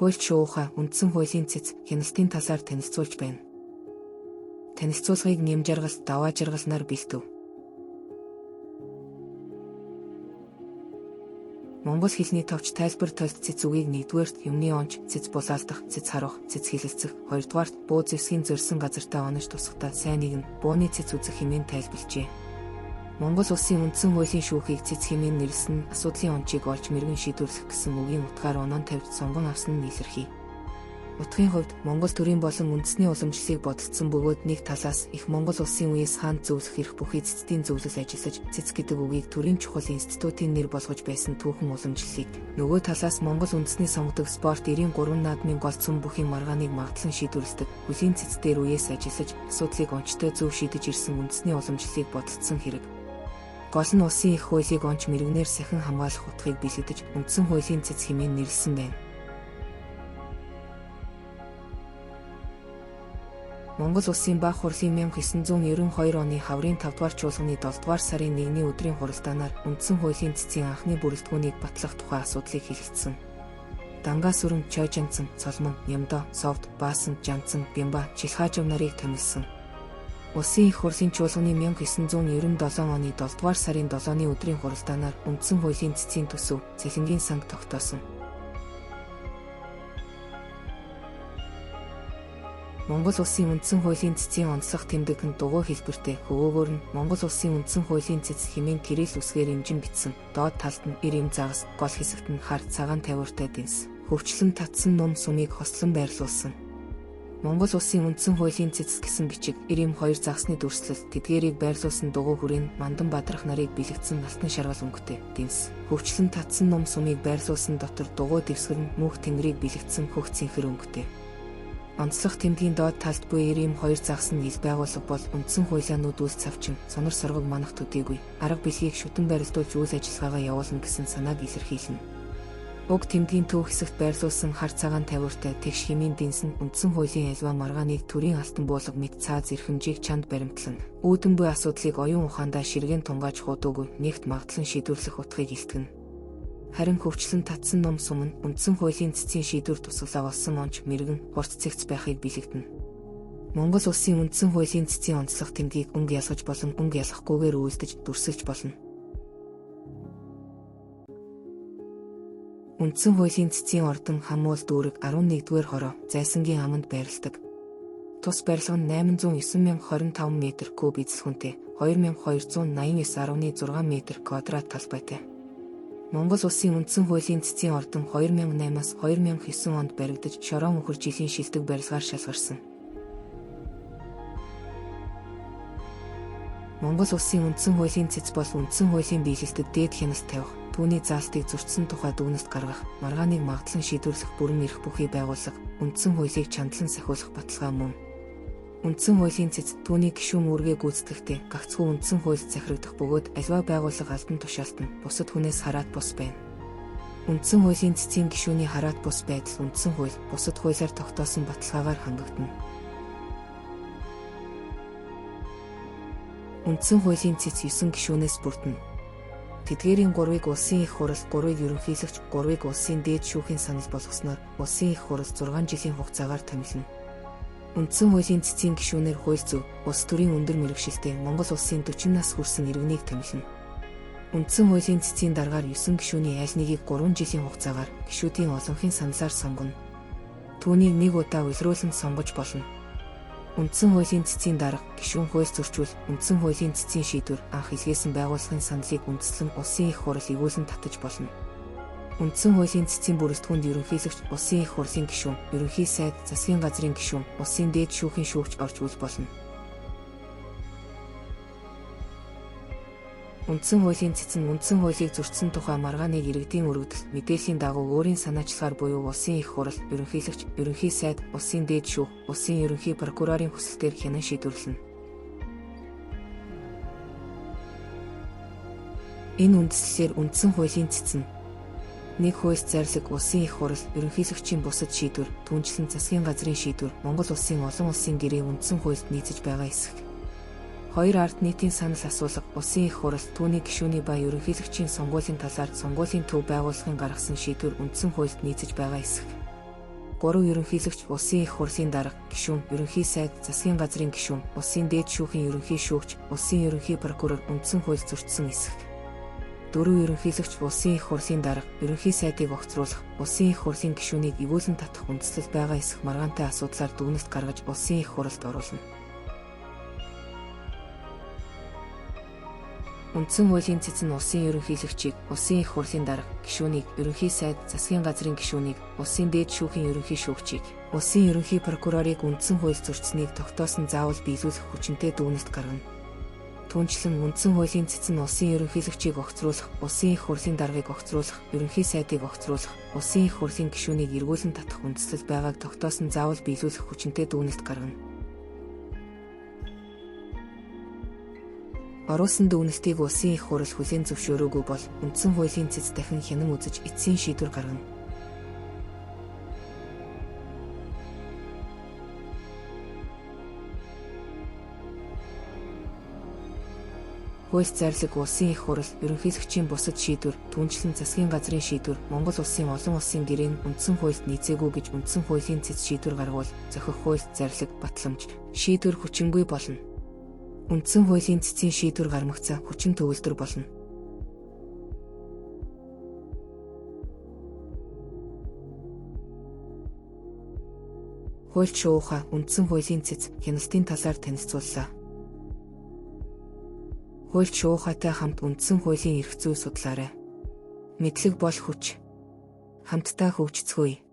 Хуульч шуухай үндсэн хуулийн цэц хяналтын талаар танилцуулж байна. Танилцуулгыг нэм жаргал, даваа жаргалнаар бэлтгэв. Монгол хэлний товч тайлбар толт цэц үгийг 1-р юмны онч, цэц булаалдах, цэц харух, цэц хилэлцэх, 2-р буу зэвсгийн зорьсон газартаа онож тусахдаа сайн нэгэн бууны цэц үзэх хэмээн тайлбарлжээ. Монгол улсын үндсэн хуулийн шүүхийг цэц хэмээн нэрлсэн нь асуудлын онцыг олж мэргэн шийдвэрлэх гэсэн үгийн утгаар онон тавьж сонгон авсан нь илэрхий. Утгын хувьд Монгол төрийн болон үндэсний уламжлалыг бодолцсон бөгөөд нэг талаас их Монгол улсын үеэс хаанд зөвлөх эрх бүхий цэцдийн зөвлөл ажиллаж цэц гэдэг үгийг төрийн чухал институтын нэр болгож байсан түүхэн уламжлалыг, нөгөө талаас Монгол үндэсний сонгодог спорт 93 наадмын гол цөм бүхий маргааныг магадлан шийдвэрлэдэг хөлийн цэц дээр үеэс ажиллаж асуудлыг онцтой зөв шийдэж ирсэн үндэсний уламжлалыг бодолцсон хэрэг. Гол нь улсын их хуулийг онц мэргэнээр сахин хамгаалах утгыг бэлэгдэж үндсэн хуулийн цэц хэмээн нэрлсэн байна. Монгол улсын Баах хурлын 1992 оны хаврын 5-р чуулганы 7-р сарын 1-ний өдрийн хуралдаанаар үндсэн хуулийн цэцийн анхны бүрэлдэхүүнийг батлах тухай асуудлыг хэлэлцсэн. Дангаа сүрэн, Чойжанцан, Цолмон, Нямдо, Совд, Баасан, Жанцан, Бямба, Жилхаажав нарыг томилсон. Улсын их хурлын чуулганы 1997 оны 7-р сарын 7-ны өдрийн хуралдаанаар үндсэн хуулийн цэцийн төсөв, цалингийн санг тогтоосон. Монгол улсын үндсэн хуулийн цэцийн онцлог тэмдэг нь дугуй хэлбэртэй, хөвөөгөөр нь Монгол улсын үндсэн хуулийн цэц хэмээн кирилл үсгээр имжин бичсэн. Доод талд нь ир им загас, гол хэсэгт нь хар цагаан тавиуртай дэнс, хөвчлөн татсан ном сумыг хослон байрлуулсан. Монгол улсын үндсэн хуулийн цэц гэсэн бичиг, ир им хоёр загасны дүрслэл, тэдгээрийг байрлуулсан дугуй хүрээнд Мандан Бадрах нарыг бэлэгдсэн алтан шаргал өнгөтэй дэнс, хөвчлөн татсан ном сумыг байрлуулсан дотор дугуй дэвсгэр нь мөнх тэнгэрийг бэлэгдсэн хөх цэнхэр өнгөтэй. Онцлог тэмдгийн доод талд буй ир им хоёр загас нь ил байгууллага бол үндсэн хуулианууд үл цавчин, сонор соргог манах төдийгүй арга билгийг шүтэн барилдуулж үйл ажиллагаагаа явуулна гэсэн санааг илэрхийлнэ. Уг тэмдгийн төв хэсэгт байрлуулсан хар цагаан тавиуртай тэгш хэмээн дэнсэн үндсэн хуулийн альва маргааныг төрийн алтан буулга мэт цааз эрхэмжийг чанд баримтлан, үүдэн буй асуудлыг оюун ухаандаа ширгээн тунгааж хуудуугүй нэгт магадлан шийдвэрлэх утгыг илтгэнэ. Харин хөвчлэн татсан ном сум нь үндсэн хуулийн цэцийн шийдвэр тусгалаа болсон онч мэргэн хурц цэгц байхыг бэлэгдэнэ. Монгол улсын үндсэн хуулийн цэцийн онцлог тэмдгийг өнгө ялгаж болон өнгө ялгахгүйгээр үйлдэж дүрсэлж болно. Үндсэн хуулийн цэцийн ордон хамуул дүүрэг 11-р хороо Зайсангийн аманд байрладаг. Тус барилга нь 809,025 м3 эзэлхүнтэй, 2289.6 м2 талбайтай. Монгол улсын үндсэн хуулийн цэцийн ордон 2008-аас 2009 онд баригдаж шороо мөхөр жилийн шилдэг барилгаар шалгарсан. Монгол улсын үндсэн хуулийн цэц бол үндсэн хуулийн биелэлтэд дээд хяналт тавих, түүний заалтыг зөрчсөн тухай дүгнэлт гаргах, маргааныг магадлан шийдвэрлэх бүрэн эрх бүхий байгууллага, үндсэн хуулийг чандлан сахиулах баталгаа мөн. Үндсэн хуулийн цэц түүний гишүүн үүргээ гүйцэтгэхдээ гагцхүү үндсэн хуульд захирагдах бөгөөд аливаа байгууллага албан тушаалт нь бусад хүнээс хараат бус байна. Үндсэн хуулийн цэцийн гишүүний хараат бус байдал үндсэн хууль, бусад хуулиар тогтоосон баталгаагаар хангагдана. Үндсэн хуулийн цэц 9 гишүүнээс бүрдэнэ. Тэдгээрийн 3-ыг улсын их хурал, 3-ыг ерөнхийлөгч, 3-ыг улсын дээд шүүхийн санал болгосноор улсын их хурал 6 жилийн хугацаагаар томилно. Үндсэн хуулийн цэцийн гишүүнээр хууль зүйн, улс төрийн өндөр мэргэжилтэй Монгол улсын 40 нас хүрсэн иргэнийг томилно. Үндсэн хуулийн цэцийн дараагаар 9 гишүүний аль нэгийг 3 жилийн хугацаагаар гишүүдийн олонхын саналаар сонгоно. Түүнийг нэг удаа улируулан сонгож болно. Үндсэн хуулийн цэцийн дарга гишүүн хууль зөрчүүл, үндсэн хуулийн цэцийн шийдвэр анх илгээсэн байгууллагын саналыг үндэслэн улсын их хурал эгүүлэн татаж болно. Үндсэн хуулийн цэцийн бүрэлдэхүүнд ерөнхийлөгч, улсын их хурлын гишүүн, ерөнхий сайд, засгийн газрын гишүүн, улсын дээд шүүхийн шүүгч орж үл болно. Үндсэн хуулийн цэц нь үндсэн хуулийг зөрчсөн тухай маргааныг иргэдийн өргөдөл, мэдээллийн дагуу өөрийн санаачлагаар буюу улсын их хурал, ерөнхийлөгч, ерөнхий сайд, улсын дээд шүүх, улсын ерөнхий прокурорын хүсэлтээр хянан шийдвэрлэнэ. Энэ үндэслэлээр үндсэн хуулийн цэц нь нэг хууль зарлаг улсын их хурал, ерөнхийлөгчийн бусад шийдвэр, түүнчлэн засгийн газрын шийдвэр, Монгол улсын олон улсын гэрээ үндсэн хуульд нийцэж байгаа хэсэг. 2 ард нийтийн санал асуулга, улсын их хурал, түүний гишүүний ба ерөнхийлөгчийн сонгуулийн талаар сонгуулийн төв байгууллагын гаргасан шийдвэр үндсэн хуульд нийцэж байгаа хэсэг. 3 ерөнхийлөгч улсын их хурлын дарга гишүүн, ерөнхий сайд, засгийн газрын гишүүн, улсын дээд шүүхийн ерөнхий шүүгч, улсын ерөнхий прокурор, үндсэн хууль зөрчсөн эсэх. 4 ерөнхийлөгч улсын их хурлын дарга, ерөнхий сайдыг огцруулах, улсын их хурлын гишүүнийг ивүүлэн татах үндэслэл байгаа эсэх маргаантай асуудлаар дүгнэлт гаргаж улсын их хурлд оруулна. Үндсэн хуулийн цэцэн улсын ерөнхийлөгчийг, улсын их хурлын дарга гишүүнийг, ерөнхий сайд, засгийн газрын гишүүнийг, улсын дээд шүүхийн ерөнхий шүүгчийг, улсын ерөнхий прокурорыг үндсэн хууль зөрчсөнийг тогтоосон заавал биелүүлэх хүчинтэй дүгнэлт гаргана. Түүнчлэн үндсэн хуулийн цэцэн улсын ерөнхийлөгчийг огцруулах, улсын их хурлын даргыг огцруулах, ерөнхий сайдыг огцруулах, улсын их хурлын гишүүнийг эргүүлэн татах үндэслэл байгааг тогтоосон заавал биелүүлэх хүчинтэй дүгнэлт гаргана. Оруулсан дүгнэлтийг улсын их хурл хүлээн зөвшөөрөөгүй бол үндсэн хуулийн цэц дахин хянан үзэж эцсийн шийдвэр гаргана. Хууль зарлиг улсын их хурл, ерөнхийлөгчийн бусад шийдвэр, түүнчлэн засгийн газрын шийдвэр, Монгол улсын олон улсын гэрээнд үндсэн хуульд нийцээгүй гэж үндсэн хуулийн цэц шийдвэр гаргавал зохих хууль зарлиг батламж шийдвэр хүчингүй болно. Үндсэн хуулийн цэцийн шийдвэр гармагцаа хүчин төгөлдөр болно. Хуульч шууха үндсэн хуулийн цэц хяналтын талаар танилцууллаа. Хуульч шуухатай хамт үндсэн хуулийн эрх зүй судлаарай. Мэдлэг бол хүч. Хамтдаа хөгжцгөөе.